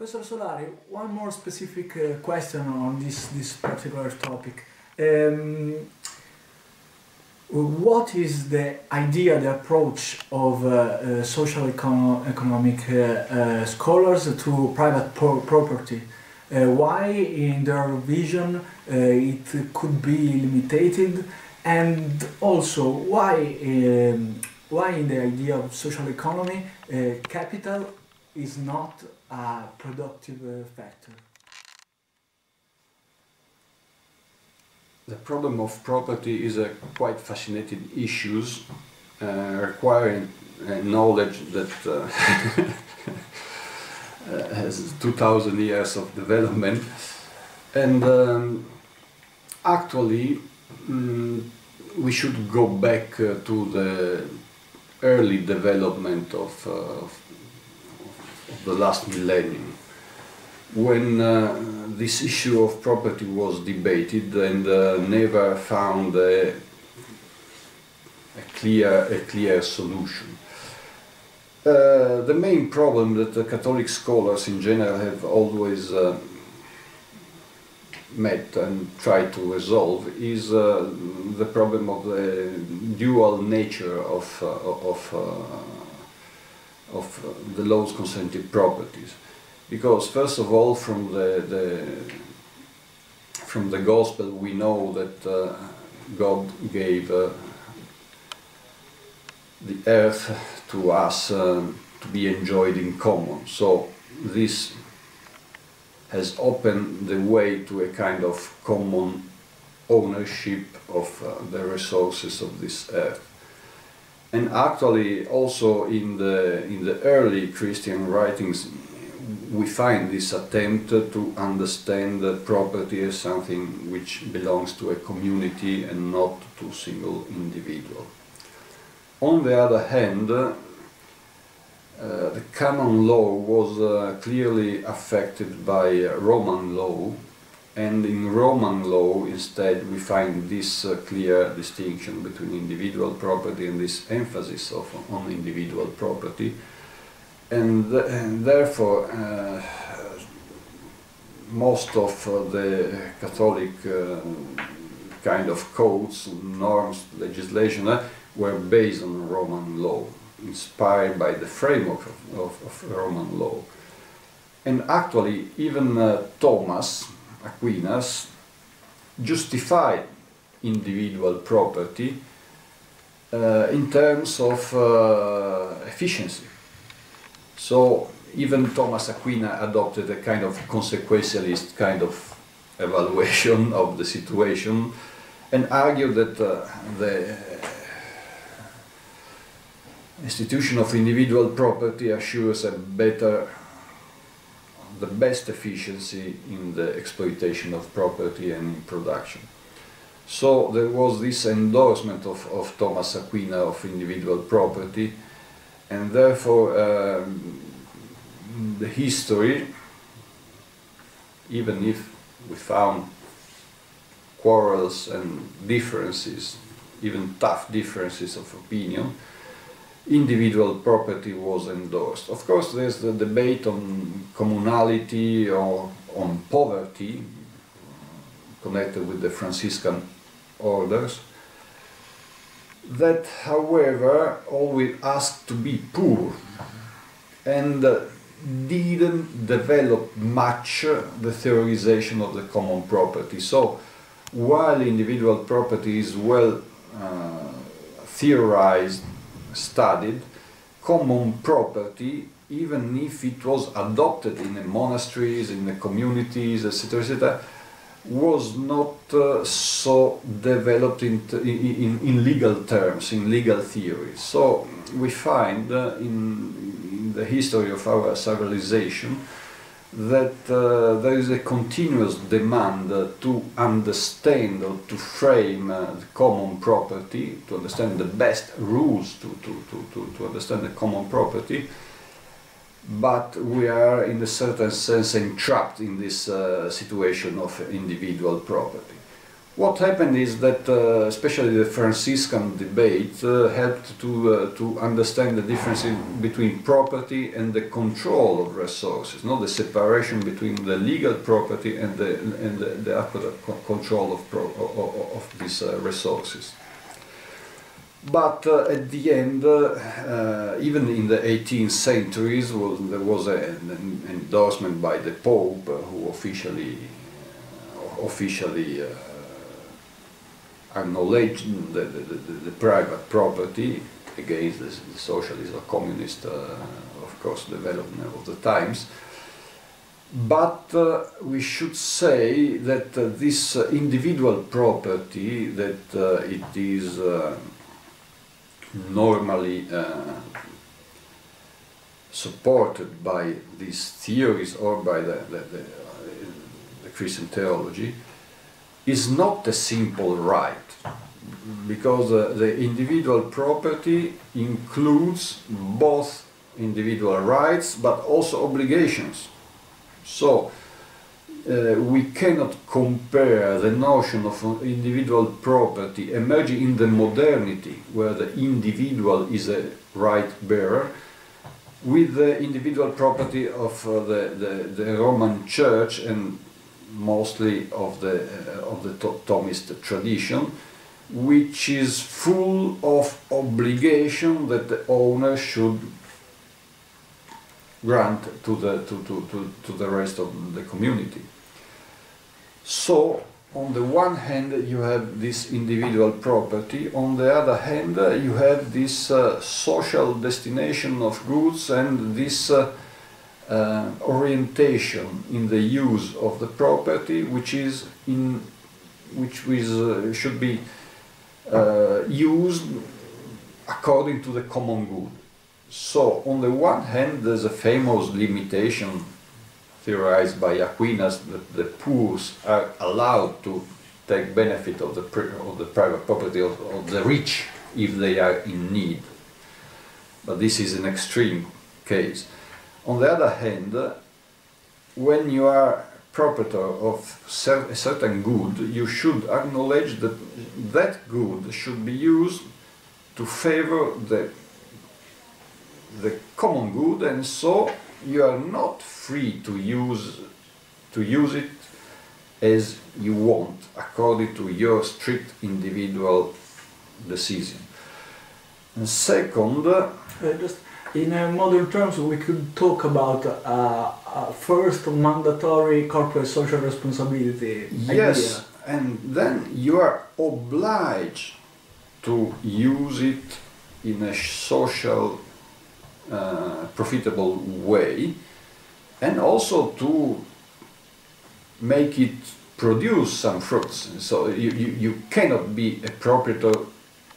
Professor Solari, one more specific question on this particular topic. What is the idea, the approach of social economic scholars to private property? Why, in their vision, it could be limited, and also why in the idea of social economy, capital is not a productive factor? The problem of property is a quite fascinating issue, requiring knowledge that has 2000 years of development, and actually we should go back to the early development of the last millennium, when this issue of property was debated and never found a clear solution. The main problem that the Catholic scholars in general have always met and tried to resolve is the problem of the dual nature of the laws concerning properties. Because first of all, from the Gospel we know that God gave the earth to us to be enjoyed in common. So this has opened the way to a kind of common ownership of the resources of this earth. And actually also in the early Christian writings we find this attempt to understand that property as something which belongs to a community and not to a single individual. On the other hand, the canon law was clearly affected by Roman law, and in Roman law instead we find this clear distinction between individual property and this emphasis on individual property. And therefore, most of the Catholic kind of codes, norms, legislation were based on Roman law, inspired by the framework of Roman law. And actually, even Thomas Aquinas justified individual property in terms of efficiency. So even Thomas Aquina adopted a kind of consequentialist kind of evaluation of the situation and argued that the institution of individual property assures the best efficiency in the exploitation of property and in production. So there was this endorsement of Thomas Aquina of individual property, and therefore the history, even if we found quarrels and differences, even tough differences of opinion, individual property was endorsed. Of course, there's the debate on communality or on poverty connected with the Franciscan orders, that, however, always asked to be poor and didn't develop much the theorization of the common property. So, while individual property is well theorized, studied, common property, even if it was adopted in the monasteries, in the communities, etc., etc., was not so developed in legal terms, in legal theory. So we find in the history of our civilization that there is a continuous demand to understand or to frame the common property, to understand the best rules to understand the common property, but we are in a certain sense entrapped in this situation of individual property. What happened is that, especially the Franciscan debate, helped to understand the difference between property and the control of resources, not the separation between the legal property and the actual control of these resources. But at the end, even in the 18th centuries, there was an endorsement by the Pope, who officially acknowledged the private property against the socialist or communist, of course, development of the times. But we should say that this individual property, that it is normally supported by these theories or by the Christian theology, is not a simple right, because the individual property includes both individual rights but also obligations. So we cannot compare the notion of individual property emerging in the modernity, where the individual is a right bearer, with the individual property of the Roman Church and mostly of the Thomist tradition, which is full of obligation that the owner should grant to the rest of the community. So, on the one hand, you have this individual property, on the other hand, you have this social destination of goods and this orientation in the use of the property, which should be used according to the common good. So, on the one hand, there's a famous limitation theorized by Aquinas that the poor are allowed to take benefit of the private property of the rich if they are in need. But this is an extreme case. On the other hand, when you are proprietor of a certain good, you should acknowledge that that good should be used to favor the common good, and so you are not free to use it as you want, according to your strict individual decision. And second, just in modern terms, we could talk about first mandatory corporate social responsibility yes, idea. And then you are obliged to use it in a social profitable way, and also to make it produce some fruits. So you cannot be a proprietor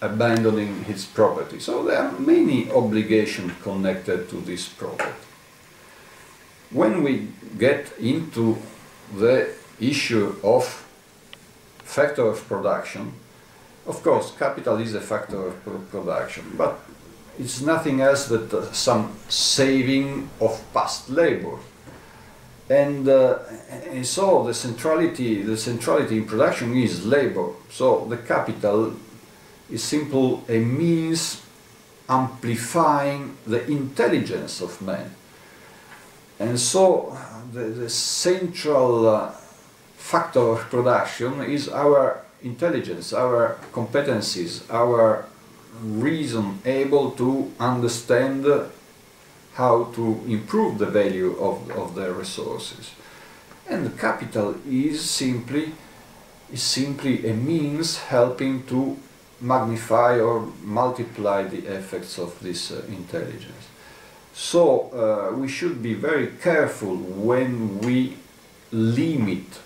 abandoning his property. So there are many obligations connected to this property. When we get into the issue of factor of production, of course capital is a factor of production, but it's nothing else than some saving of past labor. And so the centrality in production is labor. So the capital is simply a means amplifying the intelligence of man. And so the central factor of production is our intelligence, our competencies, our reason able to understand how to improve the value of the resources. And the capital is simply a means helping to magnify or multiply the effects of this intelligence. So we should be very careful when we limit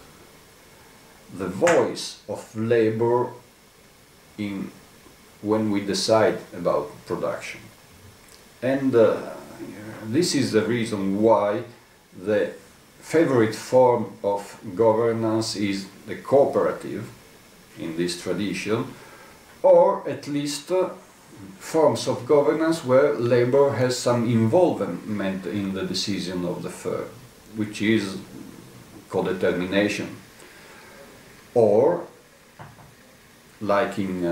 the voice of labor when we decide about production. And this is the reason why the favorite form of governance is the cooperative in this tradition, or at least forms of governance where labor has some involvement in the decision of the firm, which is co-determination. Or like in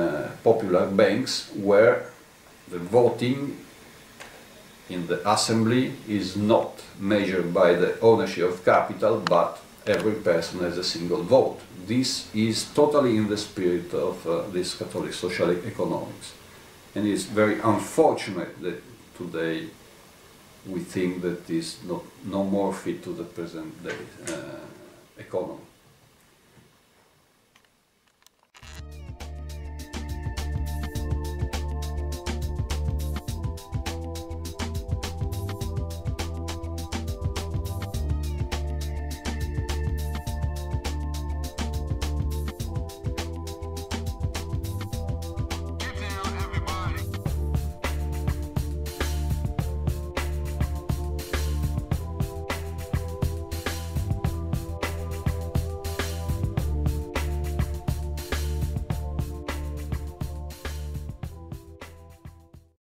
popular banks, where the voting in the assembly is not measured by the ownership of capital, but every person has a single vote. This is totally in the spirit of this Catholic social economics. And it's very unfortunate that today we think that is no more fit to the present day economy.